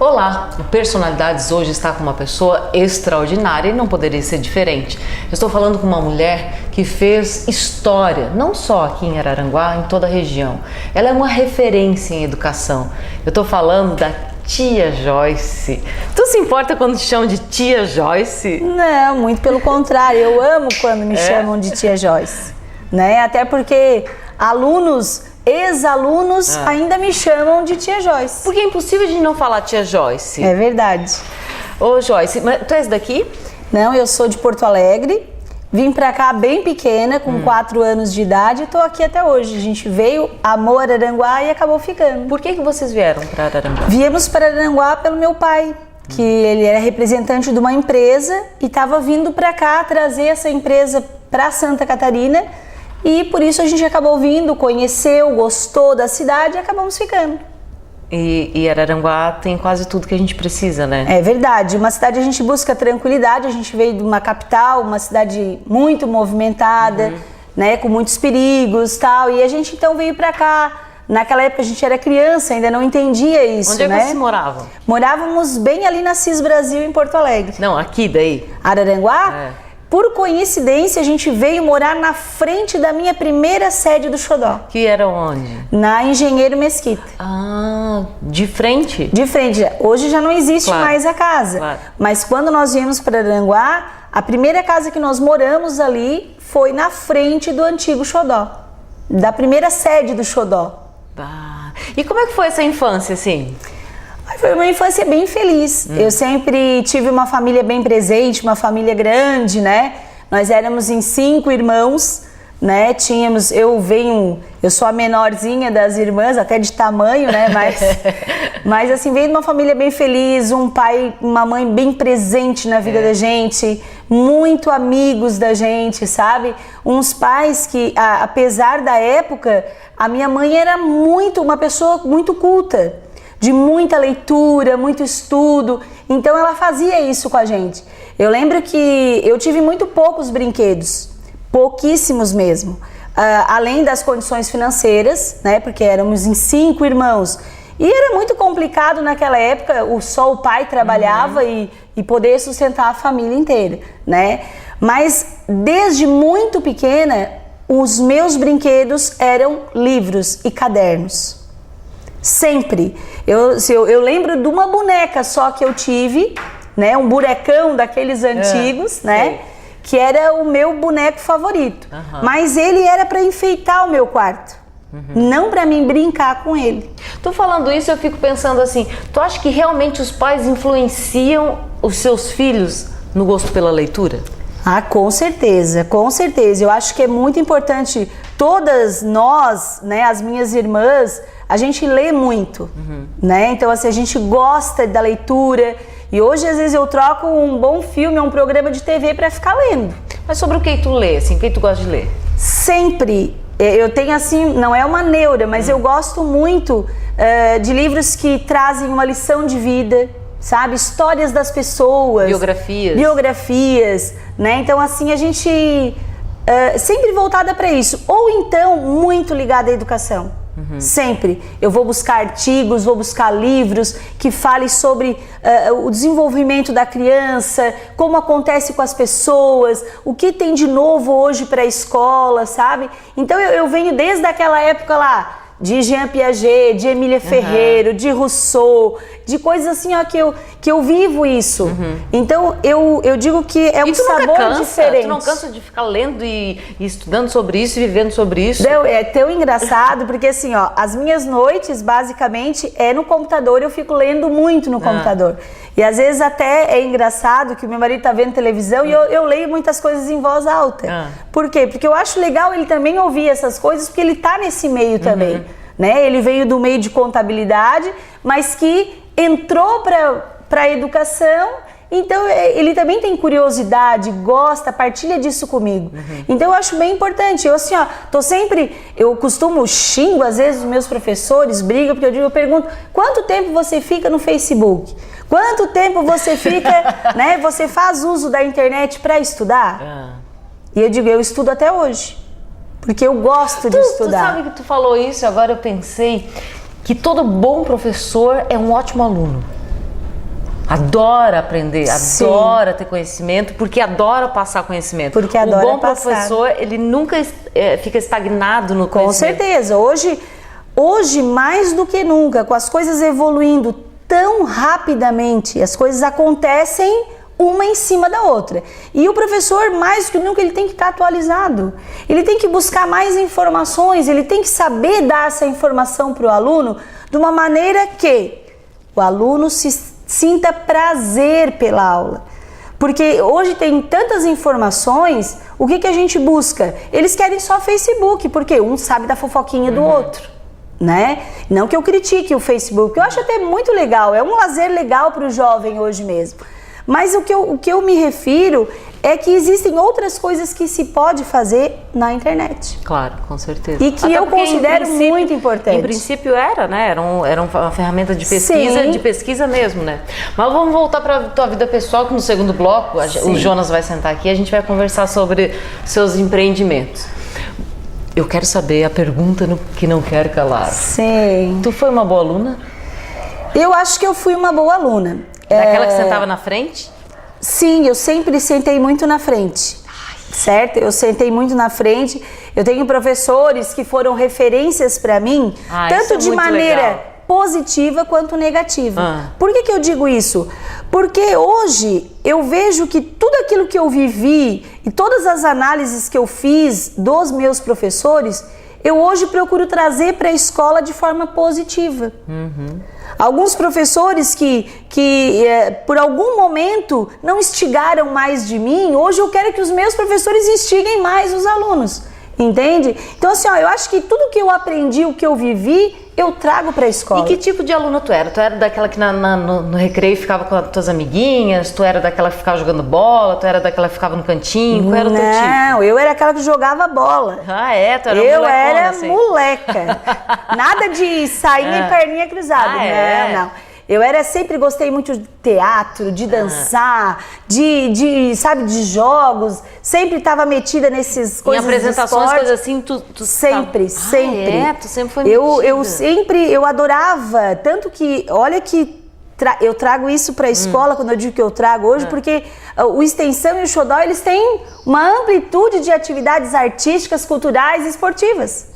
Olá, o Personalidades hoje está com uma pessoa extraordinária e não poderia ser diferente. Eu estou falando com uma mulher que fez história, não só aqui em Araranguá, em toda a região. Ela é uma referência em educação. Eu estou falando da Tia Joyce. Tu se importa quando te chamam de Tia Joyce? Não, muito pelo contrário. Eu amo quando me chamam de Tia Joyce, né? Até porque ex-alunos ainda me chamam de Tia Joyce. Porque é impossível de não falar Tia Joyce. É verdade. Ô Joyce, mas tu és daqui? Não, eu sou de Porto Alegre. Vim pra cá bem pequena, com 4 anos de idade, e tô aqui até hoje. A gente veio, amou Araranguá e acabou ficando. Por que vocês vieram para Araranguá? Viemos para Araranguá pelo meu pai, que ele era representante de uma empresa e estava vindo para cá trazer essa empresa para Santa Catarina. E por isso a gente acabou vindo, conheceu, gostou da cidade e acabamos ficando. E Araranguá tem quase tudo que a gente precisa, né? É verdade. Uma cidade a gente busca tranquilidade, a gente veio de uma capital, uma cidade muito movimentada, né, com muitos perigos e tal. E a gente então veio pra cá. Naquela época a gente era criança, ainda não entendia isso, Onde é né? que vocês moravam? Morávamos bem ali na CIS Brasil, em Porto Alegre. Não, aqui daí? Araranguá? É. Por coincidência, a gente veio morar na frente da minha primeira sede do Xodó. Que era onde? Na Engenheiro Mesquita. Ah, de frente? De frente. Hoje já não existe mais a casa. Claro. Mas quando nós viemos para Araranguá, a primeira casa que nós moramos ali foi na frente do antigo Xodó. Da primeira sede do Xodó. Ah, e como é que foi essa infância, assim? Foi uma infância bem feliz. Eu sempre tive uma família bem presente, uma família grande, né? Nós éramos em 5 irmãos, né? Eu sou a menorzinha das irmãs, até de tamanho, né? Mas assim, veio de uma família bem feliz, um pai, uma mãe bem presente na vida da gente, muito amigos da gente, sabe? Uns pais que, apesar da época, a minha mãe era uma pessoa muito culta, de muita leitura, muito estudo, então ela fazia isso com a gente. Eu lembro que eu tive muito poucos brinquedos, pouquíssimos mesmo, além das condições financeiras, né, porque éramos em 5 irmãos, e era muito complicado naquela época, só o pai trabalhava e poder sustentar a família inteira, né, mas desde muito pequena, os meus brinquedos eram livros e cadernos. Sempre. Eu lembro de uma boneca só que eu tive, né? Um bonecão daqueles antigos, né? Que era o meu boneco favorito. Mas ele era para enfeitar o meu quarto, não para mim brincar com ele. Tu falando isso, eu fico pensando assim, tu acha que realmente os pais influenciam os seus filhos no gosto pela leitura? Ah, com certeza, com certeza. Eu acho que é muito importante, todas nós, né, as minhas irmãs, a gente lê muito, né? Então, assim, a gente gosta da leitura. E hoje, às vezes, eu troco um bom filme, um programa de TV para ficar lendo. Mas sobre o que tu lê, assim, o que tu gosta de ler? Sempre. Eu tenho, assim, não é uma neura, mas eu gosto muito de livros que trazem uma lição de vida, sabe? Histórias das pessoas. Biografias, né? Então, assim, a gente sempre voltada para isso. Ou então, muito ligada à educação. Sempre. Eu vou buscar artigos, vou buscar livros que falem sobre o desenvolvimento da criança, como acontece com as pessoas, o que tem de novo hoje para a escola, sabe? Então eu venho desde aquela época lá, de Jean Piaget, de Emília Ferreiro, de Rousseau, de coisas assim, ó, que eu vivo isso. Então eu digo que é um sabor diferente. Tu não cansa de ficar lendo e estudando sobre isso e vivendo sobre isso? Não, é tão engraçado, porque assim, ó, as minhas noites, basicamente, é no computador, eu fico lendo muito no computador. E às vezes até é engraçado que o meu marido tá vendo televisão e eu leio muitas coisas em voz alta. Por quê? Porque eu acho legal ele também ouvir essas coisas, porque ele tá nesse meio também, né? Ele veio do meio de contabilidade, mas que entrou para a educação, então ele também tem curiosidade, gosta, partilha disso comigo. Então eu acho bem importante. Eu assim, ó, eu costumo xingo, às vezes os meus professores brigam, porque eu pergunto, quanto tempo você fica no Facebook? Quanto tempo você fica, né? Você faz uso da internet para estudar? E eu digo, eu estudo até hoje, porque eu gosto de estudar. Tu sabe que tu falou isso, agora eu pensei que todo bom professor é um ótimo aluno. adora aprender, Sim. adora ter conhecimento, porque adora passar conhecimento. Porque adora o bom passar. professor, ele nunca fica estagnado no Com conhecimento. certeza. Hoje, mais do que nunca, com as coisas evoluindo tão rapidamente, as coisas acontecem uma em cima da outra. E o professor, mais do que nunca, ele tem que estar atualizado. Ele tem que buscar mais informações, ele tem que saber dar essa informação para o aluno de uma maneira que o aluno se sinta prazer pela aula. Porque hoje tem tantas informações, o que a gente busca? Eles querem só Facebook, porque um sabe da fofoquinha do outro, né? Não que eu critique o Facebook, eu acho até muito legal, é um lazer legal para o jovem hoje mesmo. Mas o que eu me refiro é que existem outras coisas que se pode fazer na internet. Claro, com certeza. E que até eu considero muito importante. Em princípio era, né? Era uma ferramenta de pesquisa, Sim. de pesquisa mesmo, né? Mas vamos voltar para a tua vida pessoal, que no segundo bloco o Jonas vai sentar aqui e a gente vai conversar sobre seus empreendimentos. Eu quero saber a pergunta que não quer calar. Sim. Tu foi uma boa aluna? Eu acho que eu fui uma boa aluna. Daquela que sentava na frente? Sim, eu sempre sentei muito na frente, certo? Eu sentei muito na frente. Eu tenho professores que foram referências para mim, tanto de maneira positiva quanto negativa. Por que eu digo isso? Porque hoje eu vejo que tudo aquilo que eu vivi e todas as análises que eu fiz dos meus professores, eu hoje procuro trazer para a escola de forma positiva. Alguns professores que por algum momento não instigaram mais de mim, hoje eu quero que os meus professores instigem mais os alunos, entende? Então assim, eu acho que tudo que eu aprendi, o que eu vivi, eu trago para a escola. E que tipo de aluna tu era? Tu era daquela que no recreio ficava com as tuas amiguinhas? Tu era daquela que ficava jogando bola? Tu era daquela que ficava no cantinho? Qual era o teu tipo? Não, eu era aquela que jogava bola. Ah, é? Tu era eu molecona, era assim. Moleca. Nada de sainha e perninha cruzada. Não. Eu sempre gostei muito de teatro, de dançar, sabe, de jogos. Sempre estava metida nesses coisas. Em apresentações, coisas assim, tu sempre. Tu sempre foi metida. Eu adorava, tanto que, olha que eu trago isso para a escola, quando eu digo que eu trago hoje, porque o Extensão e o Xodó, eles têm uma amplitude de atividades artísticas, culturais e esportivas.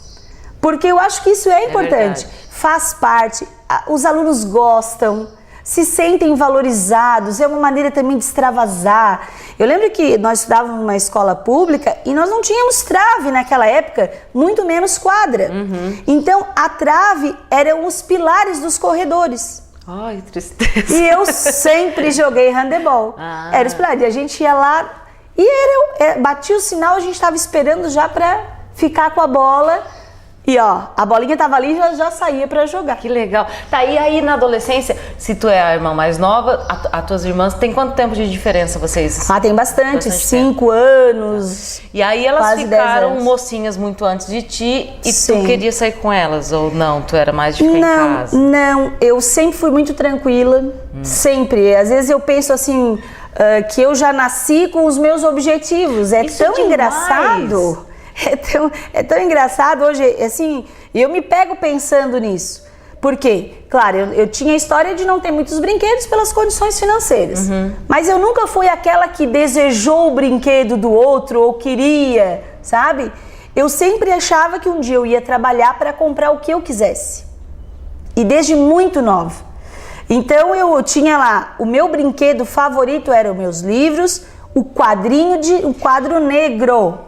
Porque eu acho que isso é importante. Faz parte, os alunos gostam, se sentem valorizados, é uma maneira também de extravasar. Eu lembro que nós estudávamos numa escola pública e nós não tínhamos trave naquela época, muito menos quadra. Então a trave eram os pilares dos corredores. Ai, tristeza. E eu sempre joguei handebol. Era os pilares. E a gente ia lá e batia o sinal, a gente estava esperando já para ficar com a bola. E a bolinha tava ali e já saía pra jogar. Que legal. Tá, e aí na adolescência, se tu é a irmã mais nova, as tuas irmãs, tem quanto tempo de diferença vocês? Tem bastante 5 anos. E aí elas ficaram 10 mocinhas muito antes de ti e Sim. tu queria sair com elas? Ou não, tu era mais de ficar em casa? Não, eu sempre fui muito tranquila, sempre. Às vezes eu penso assim, que eu já nasci com os meus objetivos. Isso tão demais. Engraçado. É tão engraçado hoje, assim, eu me pego pensando nisso. Por quê? Claro, eu tinha a história de não ter muitos brinquedos pelas condições financeiras. Mas eu nunca fui aquela que desejou o brinquedo do outro ou queria, sabe? Eu sempre achava que um dia eu ia trabalhar para comprar o que eu quisesse. E desde muito nova. Então eu tinha lá, o meu brinquedo favorito eram os meus livros, o quadro negro.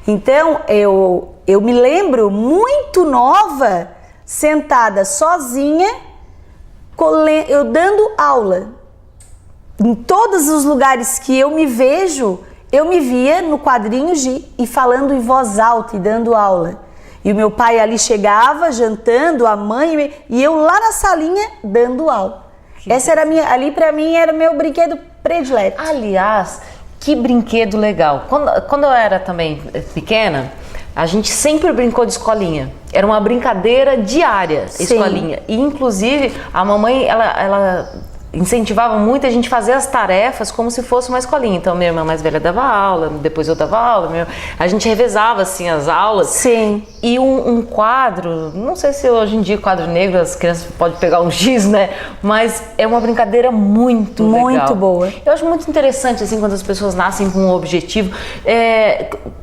Então, eu me lembro muito nova, sentada sozinha, eu dando aula. Em todos os lugares que eu me vejo, eu me via no quadrinho e falando em voz alta e dando aula. E o meu pai ali chegava, jantando, a mãe, e eu lá na salinha dando aula. Essa era ali pra mim era o meu brinquedo predileto. Aliás, que brinquedo legal. Quando eu era também pequena, a gente sempre brincou de escolinha. Era uma brincadeira diária, Sim. escolinha. E inclusive a mamãe, ela incentivava muito a gente fazer as tarefas como se fosse uma escolinha. Então, minha irmã mais velha dava aula, depois eu dava aula, a gente revezava assim as aulas. Sim. E um quadro, não sei se hoje em dia quadro negro as crianças podem pegar um X, né? Mas é uma brincadeira muito legal. Muito boa. Eu acho muito interessante assim quando as pessoas nascem com um objetivo.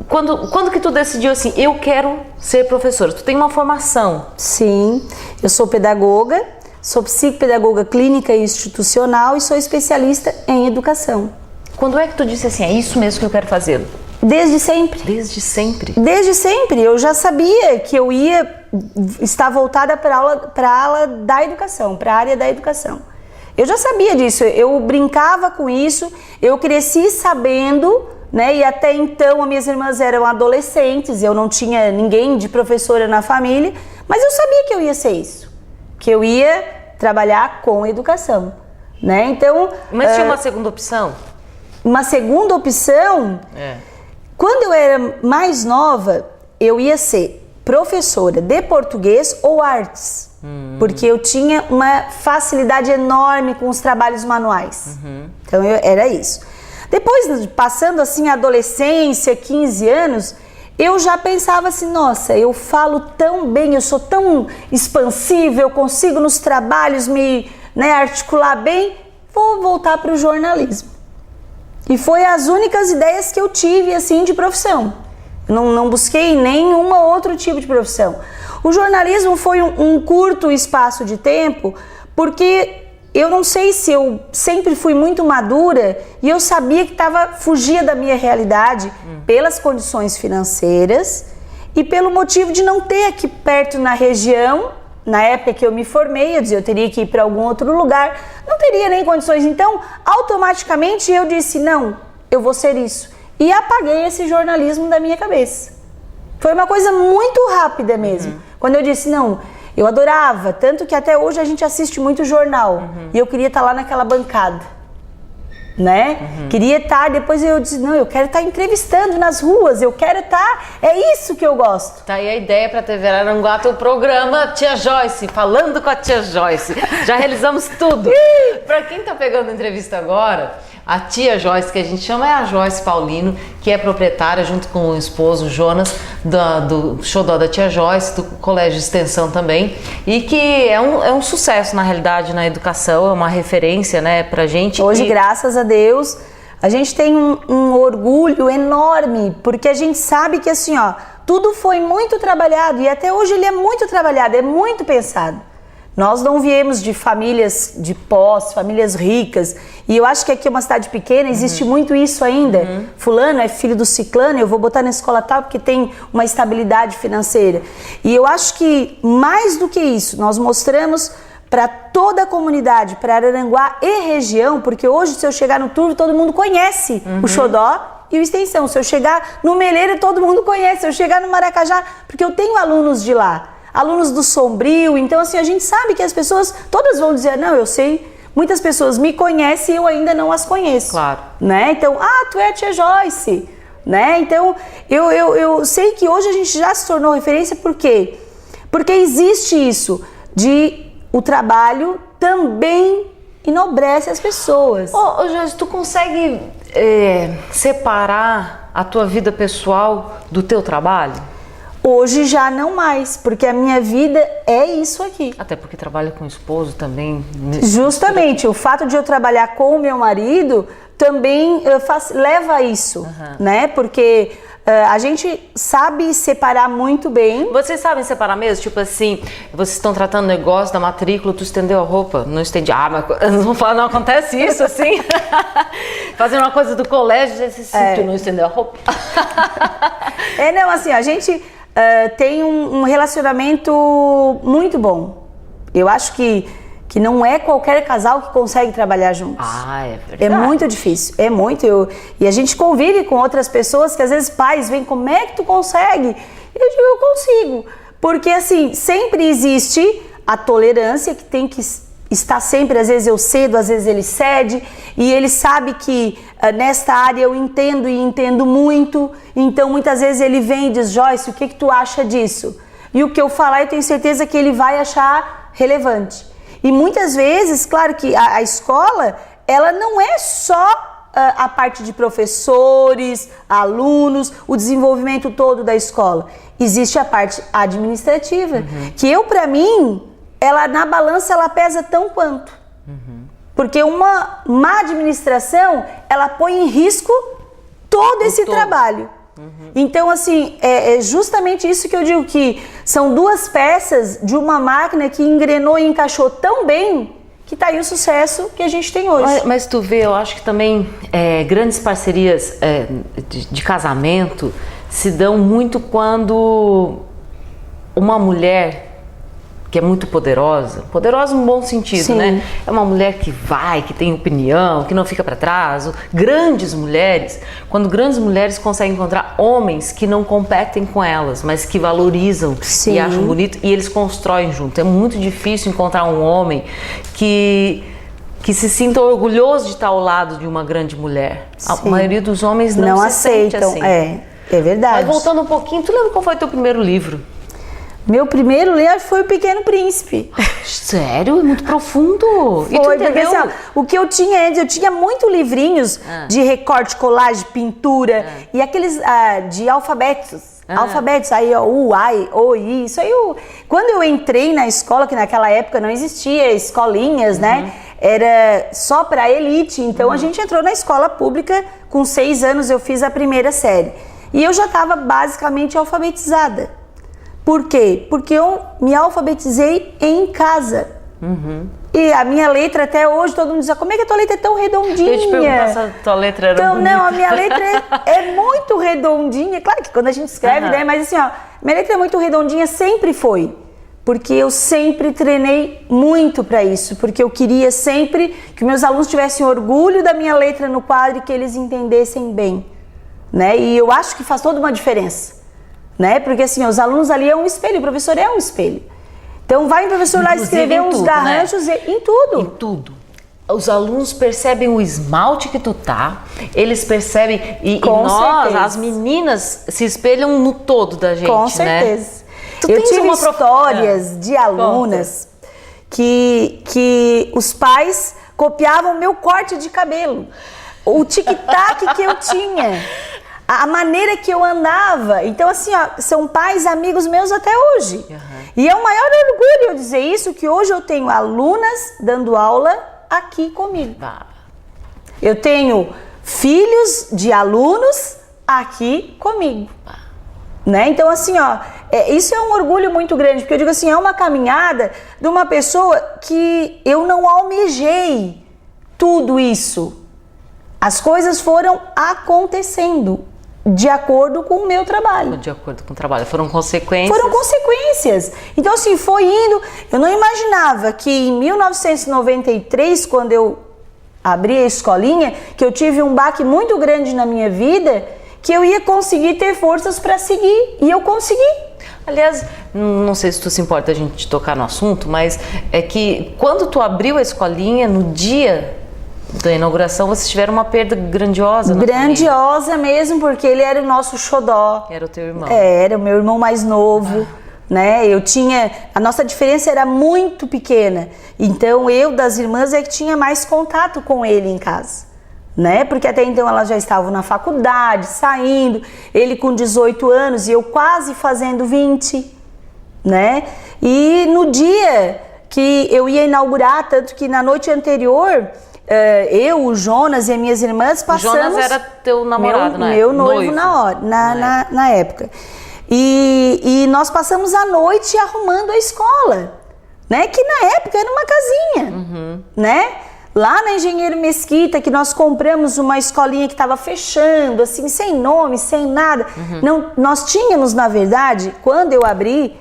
Quando que tu decidiu assim, eu quero ser professora? Tu tem uma formação? Sim, eu sou pedagoga, sou psicopedagoga clínica e institucional e sou especialista em educação. Quando é que tu disse assim, é isso mesmo que eu quero fazer? Desde sempre. Desde sempre? Desde sempre. Eu já sabia que eu ia estar voltada para a aula da educação, para a área da educação. Eu já sabia disso, eu brincava com isso, eu cresci sabendo, né? E até então as minhas irmãs eram adolescentes, eu não tinha ninguém de professora na família, mas eu sabia que eu ia ser isso, que eu ia trabalhar com educação, né? Então, mas tinha uma segunda opção? Uma segunda opção? Quando eu era mais nova, eu ia ser professora de português ou artes, porque eu tinha uma facilidade enorme com os trabalhos manuais. Então era isso. Depois, passando assim a adolescência, 15 anos, eu já pensava assim, nossa, eu falo tão bem, eu sou tão expansiva, eu consigo nos trabalhos me articular bem, vou voltar para o jornalismo. E foi as únicas ideias que eu tive assim de profissão. Eu não busquei nenhum outro tipo de profissão. O jornalismo foi um curto espaço de tempo, porque eu não sei se eu sempre fui muito madura e eu sabia que fugia da minha realidade pelas condições financeiras e pelo motivo de não ter aqui perto na região. Na época que eu me formei, eu dizia, eu teria que ir para algum outro lugar, não teria nem condições. Então, automaticamente eu disse, não, eu vou ser isso. E apaguei esse jornalismo da minha cabeça. Foi uma coisa muito rápida mesmo. Quando eu disse, não, eu adorava, tanto que até hoje a gente assiste muito jornal. E eu queria estar lá naquela bancada, né? Queria estar, depois eu disse, não, eu quero estar entrevistando nas ruas, eu quero estar, é isso que eu gosto. Tá aí a ideia para a TV Araranguá, o programa Tia Joyce, falando com a Tia Joyce. Já realizamos tudo. Para quem tá pegando a entrevista agora, a Tia Joyce, que a gente chama, é a Joyce Paulino, que é proprietária, junto com o esposo Jonas, do Xodó da Tia Joyce, do Colégio de Extensão também, e que é um sucesso, na realidade, na educação, é uma referência, né, pra gente. Hoje, graças a Deus, a gente tem um orgulho enorme, porque a gente sabe que, assim, ó, tudo foi muito trabalhado, e até hoje ele é muito trabalhado, é muito pensado. Nós não viemos de famílias de posse, famílias ricas, e eu acho que aqui é uma cidade pequena, existe muito isso ainda. Fulano é filho do ciclano, eu vou botar na escola tal porque tem uma estabilidade financeira. E eu acho que mais do que isso, nós mostramos para toda a comunidade, para Araranguá e região, porque hoje se eu chegar no Turvo, todo mundo conhece o Xodó e o Extensão. Se eu chegar no Meleiro, todo mundo conhece. Se eu chegar no Maracajá, porque eu tenho alunos de lá. Alunos do Sombrio, então assim, a gente sabe que as pessoas, todas vão dizer, não, eu sei, muitas pessoas me conhecem e eu ainda não as conheço. Claro. Né? Então, tu é a Tia Joyce, né? Então, eu sei que hoje a gente já se tornou referência, por quê? Porque existe isso, o trabalho também enobrece as pessoas. Ô Joyce, tu consegue separar a tua vida pessoal do teu trabalho? Hoje já não mais, porque a minha vida é isso aqui. Até porque trabalha com o esposo também. Justamente, o fato de eu trabalhar com o meu marido também leva a isso, né? Porque a gente sabe separar muito bem. Vocês sabem separar mesmo? Tipo assim, vocês estão tratando o negócio da matrícula, tu estendeu a roupa, não estendi. Mas eles vão falar, não acontece isso assim? Fazendo uma coisa do colégio, tu não estendeu a roupa? Não, assim, a gente tem um relacionamento muito bom. Eu acho que não é qualquer casal que consegue trabalhar juntos. É verdade. É muito difícil, é muito. E a gente convive com outras pessoas que às vezes pais vêm, como é que tu consegue? Eu digo, eu consigo. Porque assim, sempre existe a tolerância que tem que estar sempre, às vezes eu cedo, às vezes ele cede, e ele sabe que nesta área eu entendo e entendo muito, então muitas vezes ele vem e diz, Joyce, o que tu acha disso? E o que eu falar eu tenho certeza que ele vai achar relevante. E muitas vezes, claro que a escola, ela não é só a parte de professores, alunos, o desenvolvimento todo da escola. Existe a parte administrativa, que para mim, ela na balança, ela pesa tão quanto. Porque uma má administração, ela põe em risco todo esse trabalho. Então, assim, é justamente isso que eu digo, que são duas peças de uma máquina que engrenou e encaixou tão bem que tá aí o sucesso que a gente tem hoje. Mas tu vê, eu acho que também grandes parcerias de casamento se dão muito quando uma mulher que é muito poderosa no bom sentido, Sim. né? É uma mulher que vai, que tem opinião, que não fica para trás. Grandes mulheres, quando grandes mulheres conseguem encontrar homens que não competem com elas, mas que valorizam Sim. e acham bonito, e eles constroem junto. É muito difícil encontrar um homem que se sinta orgulhoso de estar ao lado de uma grande mulher. Sim. A maioria dos homens não se aceitam. sente assim. É verdade. Mas voltando um pouquinho, tu lembra qual foi o teu primeiro livro? Meu primeiro livro foi O Pequeno Príncipe. Sério? É muito profundo. E tu Foi, entendeu? porque assim, ó, o que eu tinha antes, eu tinha muito livrinhos de recorte, colagem, pintura e aqueles de alfabetos. Alfabetos, aí ó, U, I, O, I, isso aí. Quando eu entrei na escola, que naquela época não existia escolinhas, né? Era só pra elite, então a gente entrou na escola pública, com 6 anos eu fiz a primeira série. E eu já estava basicamente alfabetizada. Por quê? Porque eu me alfabetizei em casa. E a minha letra até hoje, todo mundo diz, como é que a tua letra é tão redondinha? Eu ia te perguntar se a tua letra era Então, bonita. não, a minha letra é muito redondinha. Claro que quando a gente escreve, né? Mas assim, ó, minha letra é muito redondinha, sempre foi. Porque eu sempre treinei muito para isso. Porque eu queria sempre que meus alunos tivessem orgulho da minha letra no quadro e que eles entendessem bem. Né? E eu acho que faz toda uma diferença. Né? Porque assim, os alunos ali é um espelho, o professor é um espelho. Então vai o professor lá escrever uns garranchos, né? Em tudo. Em tudo. Os alunos percebem o esmalte que tu tá, eles percebem, e nós, certeza. As meninas, se espelham no todo da gente, com certeza. Né? Eu tive histórias de alunas que os pais copiavam meu corte de cabelo, o tic-tac que eu tinha. A maneira que eu andava. Então, assim, ó, são pais, amigos meus até hoje. E é o maior orgulho eu dizer isso, que hoje eu tenho alunas dando aula aqui comigo. Eu tenho filhos de alunos aqui comigo. Né? Então, assim, ó, isso é um orgulho muito grande, porque eu digo assim, é uma caminhada de uma pessoa que eu não almejei tudo isso. As coisas foram acontecendo de acordo com o meu trabalho. De acordo com o trabalho. Foram consequências? Foram consequências. Então, assim, foi indo. Eu não imaginava que em 1993, quando eu abri a escolinha, que eu tive um baque muito grande na minha vida, que eu ia conseguir ter forças para seguir. E eu consegui. Aliás, não sei se tu se importa a gente tocar no assunto, mas é que quando tu abriu a escolinha, no dia da inauguração, vocês tiveram uma perda grandiosa. Grandiosa mesmo, porque ele era o nosso xodó. Era o teu irmão. Era o meu irmão mais novo, né? A nossa diferença era muito pequena. Então eu, das irmãs, é que tinha mais contato com ele em casa, né? Porque até então elas já estavam na faculdade, saindo, ele com 18 anos e eu quase fazendo 20, né? E no dia que eu ia inaugurar, tanto que na noite anterior, eu, o Jonas e as minhas irmãs passamos... O Jonas era teu namorado, né? Meu noivo na época. E nós passamos a noite arrumando a escola, né? Que na época era uma casinha, né? Lá na Engenheiro Mesquita, que nós compramos uma escolinha que estava fechando, assim, sem nome, sem nada. Não, nós tínhamos, na verdade, quando eu abri,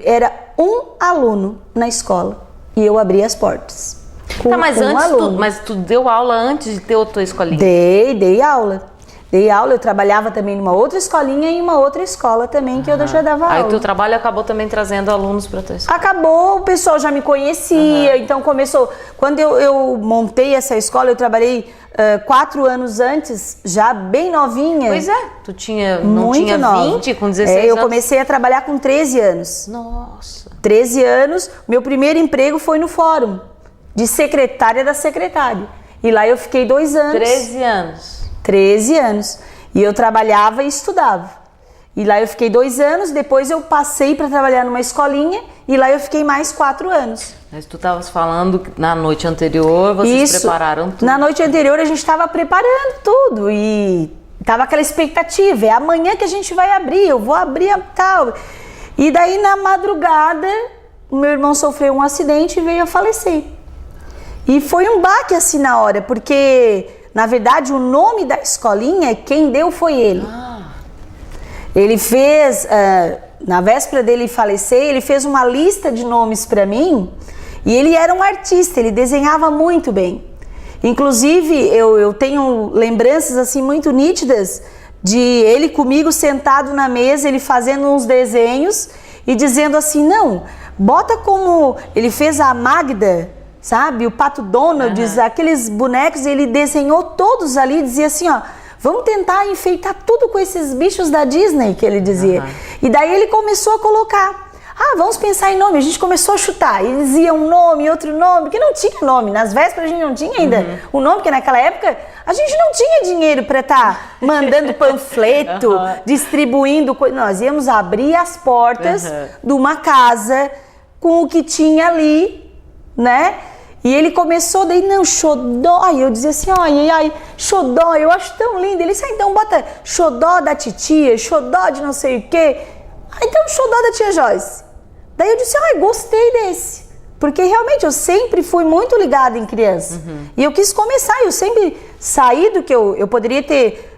era um aluno na escola. E eu abri as portas. Tá, mas tu deu aula antes de ter outra escolinha? Dei aula. Dei aula, eu trabalhava também numa outra escolinha e uma outra escola também que eu já dava aula. Aí o teu trabalho acabou também trazendo alunos para tua escola? Acabou, o pessoal já me conhecia, então começou... Quando eu montei essa escola, eu trabalhei 4 anos antes, já bem novinha. Pois é, tu não tinha 20 com 16 anos? Eu comecei a trabalhar com 13 anos. Nossa! 13 anos, meu primeiro emprego foi no fórum, de secretária da secretária. E lá eu fiquei 2 anos. 13 anos? 13 anos. E eu trabalhava e estudava. E lá eu fiquei 2 anos, depois eu passei para trabalhar numa escolinha e lá eu fiquei mais 4 anos. Mas tu estavas falando que na noite anterior vocês prepararam tudo. Na noite anterior a gente estava preparando tudo e tava aquela expectativa, é amanhã que a gente vai abrir, eu vou abrir a tal. E daí na madrugada o meu irmão sofreu um acidente e veio a falecer. E foi um baque assim na hora, porque na verdade o nome da escolinha, quem deu foi ele. Ele fez, na véspera dele falecer, ele fez uma lista de nomes para mim e ele era um artista, ele desenhava muito bem. Inclusive, eu tenho lembranças assim muito nítidas de ele comigo sentado na mesa, ele fazendo uns desenhos e dizendo assim, não, bota como... Ele fez a Magda, sabe, o Pato Donald, aqueles bonecos, ele desenhou todos ali, dizia assim, ó, vamos tentar enfeitar tudo com esses bichos da Disney, que ele dizia. E daí ele começou a colocar, vamos pensar em nome. A gente começou a chutar, e dizia um nome, outro nome, que não tinha nome. Nas vésperas a gente não tinha ainda o nome, porque naquela época a gente não tinha dinheiro para estar mandando panfleto, distribuindo coisas. Nós íamos abrir as portas de uma casa com o que tinha ali, né? E ele começou, daí, não, xodó. E eu dizia assim, ai, xodó, eu acho tão lindo. Ele disse, então bota xodó da titia, xodó de não sei o quê. Então xodó da tia Joyce. Daí eu disse, gostei desse. Porque realmente eu sempre fui muito ligada em criança. E eu quis começar, eu sempre saí do que eu poderia ter...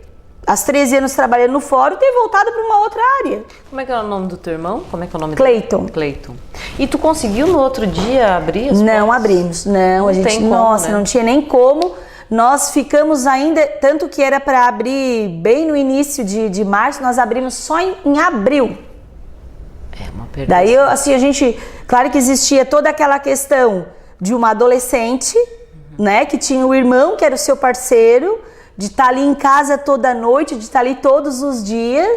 Aos 13 anos trabalhando no fórum e ter voltado para uma outra área. Como é que é o nome do teu irmão? Como é que é o nome Cleiton. dele? Cleiton. E tu conseguiu no outro dia abrir as Não portas? abrimos, não. A gente, tem como, nossa, né? Não tinha nem como. Nós ficamos ainda, tanto que era para abrir bem no início de março, nós abrimos só em abril. É uma perda. Daí, assim, a gente... Claro que existia toda aquela questão de uma adolescente, né? Que tinha o irmão, que era o seu parceiro... de estar ali em casa toda noite, de estar ali todos os dias,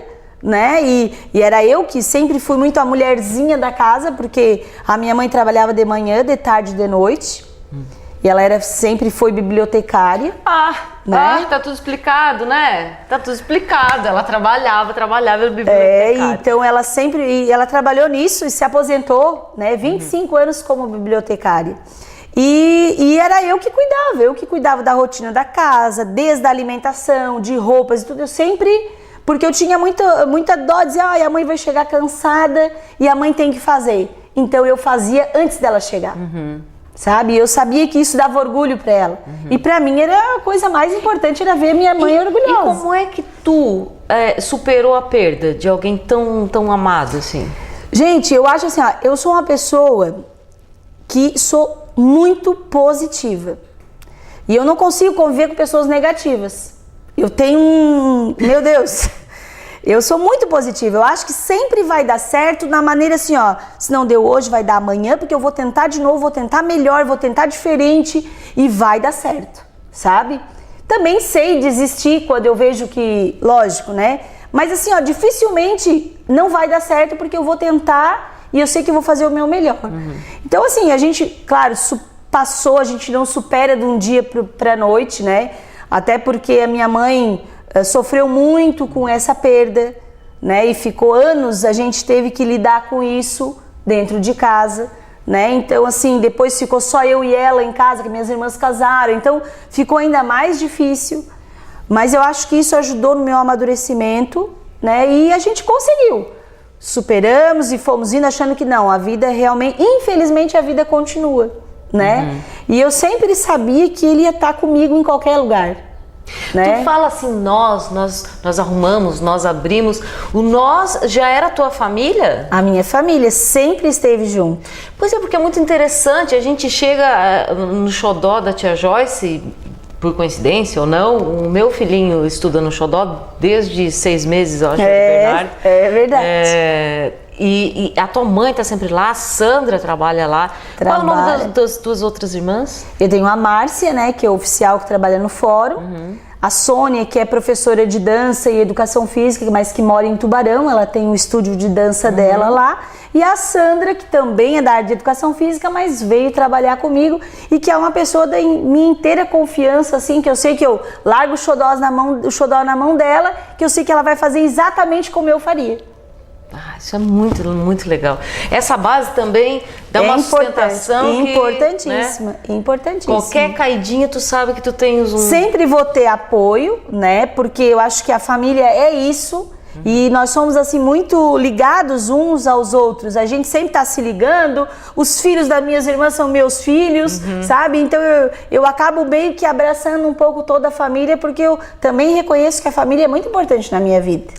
né? E era eu que sempre fui muito a mulherzinha da casa, porque a minha mãe trabalhava de manhã, de tarde e de noite. E ela sempre foi bibliotecária. Né? Tá tudo explicado, né? Tá tudo explicado. Ela trabalhava bibliotecária. Então ela trabalhou nisso e se aposentou, né? 25 anos como bibliotecária. E era eu que cuidava da rotina da casa, desde a alimentação, de roupas e tudo. Eu sempre, porque eu tinha muita dó, dizia, a mãe vai chegar cansada e a mãe tem que fazer. Então eu fazia antes dela chegar, sabe? Eu sabia que isso dava orgulho para ela. E para mim era a coisa mais importante, era ver minha mãe orgulhosa. E como é que tu superou a perda de alguém tão amado assim? Gente, eu acho assim, eu sou uma pessoa que sou muito positiva. E eu não consigo conviver com pessoas negativas. Eu tenho meu Deus, eu sou muito positiva. Eu acho que sempre vai dar certo na maneira assim, se não deu hoje, vai dar amanhã, porque eu vou tentar de novo, vou tentar melhor, vou tentar diferente e vai dar certo, sabe? Também sei desistir quando eu vejo que, lógico, né? Mas assim, dificilmente não vai dar certo porque eu vou tentar e eu sei que eu vou fazer o meu melhor. Então assim, a gente, claro, a gente não supera de um dia pra noite, né? Até porque a minha mãe sofreu muito com essa perda, né? E ficou anos, a gente teve que lidar com isso dentro de casa, né? Então assim, depois ficou só eu e ela em casa, que minhas irmãs casaram, então ficou ainda mais difícil. Mas eu acho que isso ajudou no meu amadurecimento, né? E a gente conseguiu. Superamos e fomos indo achando que não, a vida realmente, infelizmente a vida continua, né? E eu sempre sabia que ele ia estar comigo em qualquer lugar, né? Tu fala assim, nós arrumamos, nós abrimos, o nós já era a tua família? A minha família sempre esteve junto. Pois é, porque é muito interessante, a gente chega no xodó da tia Joyce, por coincidência ou não, o meu filhinho estuda no Xodó desde 6 meses, eu acho, Bernardo. É verdade. E a tua mãe tá sempre lá, a Sandra trabalha lá. Qual é o nome das tuas outras irmãs? Eu tenho a Márcia, né, que é oficial, que trabalha no fórum. A Sônia, que é professora de dança e educação física, mas que mora em Tubarão, ela tem um estúdio de dança dela lá. E a Sandra, que também é da área de educação física, mas veio trabalhar comigo e que é uma pessoa da minha inteira confiança, assim, que eu sei que eu largo o xodó na mão dela, que eu sei que ela vai fazer exatamente como eu faria. Isso é muito, muito legal. Essa base também dá uma sustentação importantíssima, né? Importantíssima. Qualquer caidinha, tu sabe que tu tens um... Sempre vou ter apoio, né? Porque eu acho que a família é isso. E nós somos assim muito ligados uns aos outros. A gente sempre tá se ligando. Os filhos das minhas irmãs são meus filhos, sabe? Então eu acabo meio que abraçando um pouco toda a família, porque eu também reconheço que a família é muito importante na minha vida.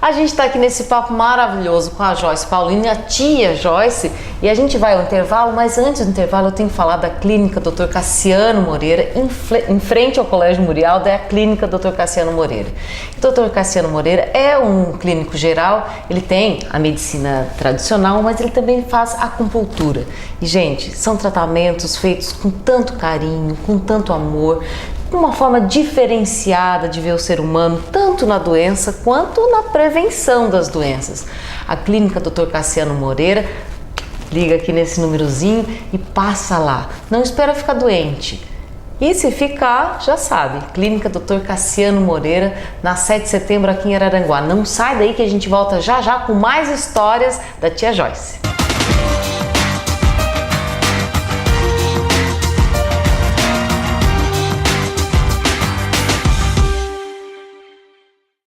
A gente está aqui nesse papo maravilhoso com a Joyce Paulino, a tia Joyce, e a gente vai ao intervalo, mas antes do intervalo eu tenho que falar da Clínica Dr. Cassiano Moreira, em frente ao Colégio Murialdo, é a Clínica Dr. Cassiano Moreira. Dr. Cassiano Moreira é um clínico geral, ele tem a medicina tradicional, mas ele também faz acupuntura. E, gente, são tratamentos feitos com tanto carinho, com tanto amor, uma forma diferenciada de ver o ser humano, tanto na doença quanto na prevenção das doenças. A Clínica Dr. Cassiano Moreira, liga aqui nesse númerozinho e passa lá. Não espera ficar doente. E se ficar, já sabe, Clínica Dr. Cassiano Moreira, na 7 de setembro aqui em Araranguá. Não sai daí que a gente volta já já com mais histórias da tia Joyce.